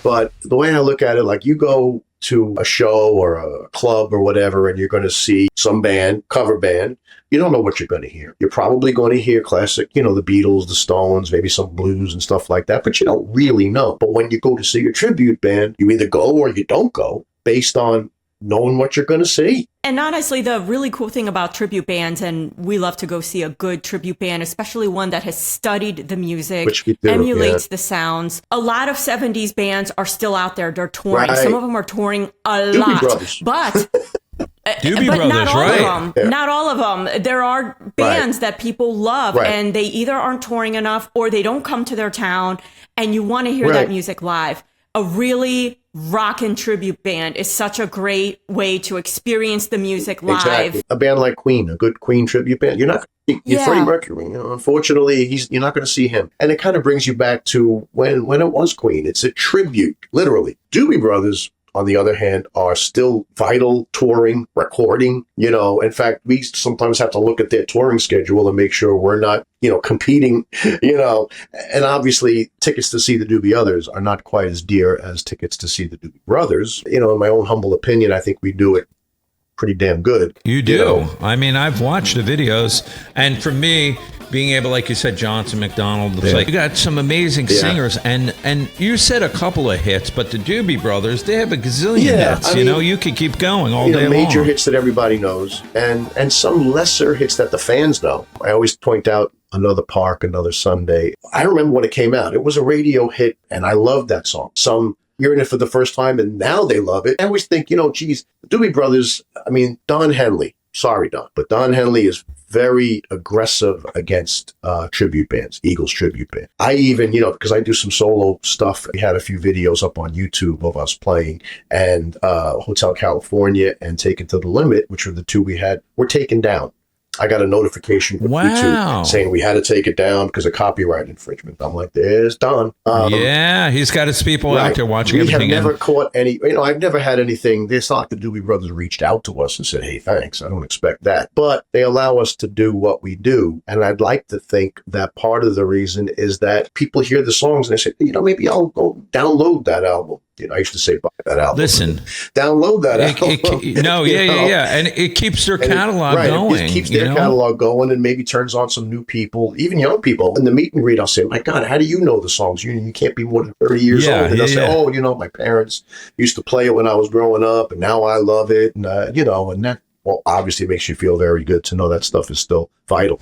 But the way I look at it, like you go to a show or a club or whatever, and you're going to see some band, cover band, you don't know what you're going to hear. You're probably going to hear classic, the Beatles, the Stones, maybe some blues and stuff like that, but you don't really know. But when you go to see a tribute band, you either go or you don't go based on knowing what you're going to see. And honestly, the really cool thing about tribute bands, and we love to go see a good tribute band, especially one that has studied the music, which we do, emulates the sounds. A lot of 70s bands are still out there. They're touring. Right. Some of them are touring a Doobie lot. Brothers. But... Doobie Brothers, not all right? Of them. Yeah. Not all of them. There are bands that people love, and they either aren't touring enough or they don't come to their town, and you want to hear that music live. A really rockin' tribute band is such a great way to experience the music live. Exactly. A band like Queen, a good Queen tribute band. You're not Freddie Mercury. Unfortunately, you're not going to see him. And it kind of brings you back to when it was Queen. It's a tribute, literally. Doobie Brothers, on the other hand, are still vital, touring, recording. In fact, we sometimes have to look at their touring schedule and make sure we're not, competing, and obviously tickets to see the Doobie Others are not quite as dear as tickets to see the Doobie Brothers. In my own humble opinion, I think we do it pretty damn good. You do. I mean, I've watched the videos, and for me, being able, like you said, Johnson, McDonald, like you got some amazing singers, and you said a couple of hits, but the Doobie Brothers, they have a gazillion hits. You could keep going all day long. Major hits that everybody knows, and some lesser hits that the fans know. I always point out Another Park, Another Sunday. I remember when it came out. It was a radio hit, and I loved that song. Some hearing it for the first time, and now they love it. I always think, the Doobie Brothers, Don Henley. Sorry, Don. But Don Henley is very aggressive against tribute bands, Eagles tribute band. I even, because I do some solo stuff, we had a few videos up on YouTube of us playing, and Hotel California and Take It to the Limit, which were the two we had, were taken down. I got a notification from YouTube saying we had to take it down because of copyright infringement. I'm like, there's Don. He's got his people out there watching everything. We have never caught any, I've never had anything. It's not like the Doobie Brothers reached out to us and said, hey, thanks. I don't expect that. But they allow us to do what we do. And I'd like to think that part of the reason is that people hear the songs and they say, maybe I'll go download that album. I used to say, buy that album. Listen. Download that album. And it keeps their catalog going. It keeps their catalog going and maybe turns on some new people, even young people. In the meet and greet, I'll say, my God, how do you know the songs? You can't be more than 30 years old. And they'll say, my parents used to play it when I was growing up, and now I love it. And, and that, obviously makes you feel very good to know that stuff is still vital.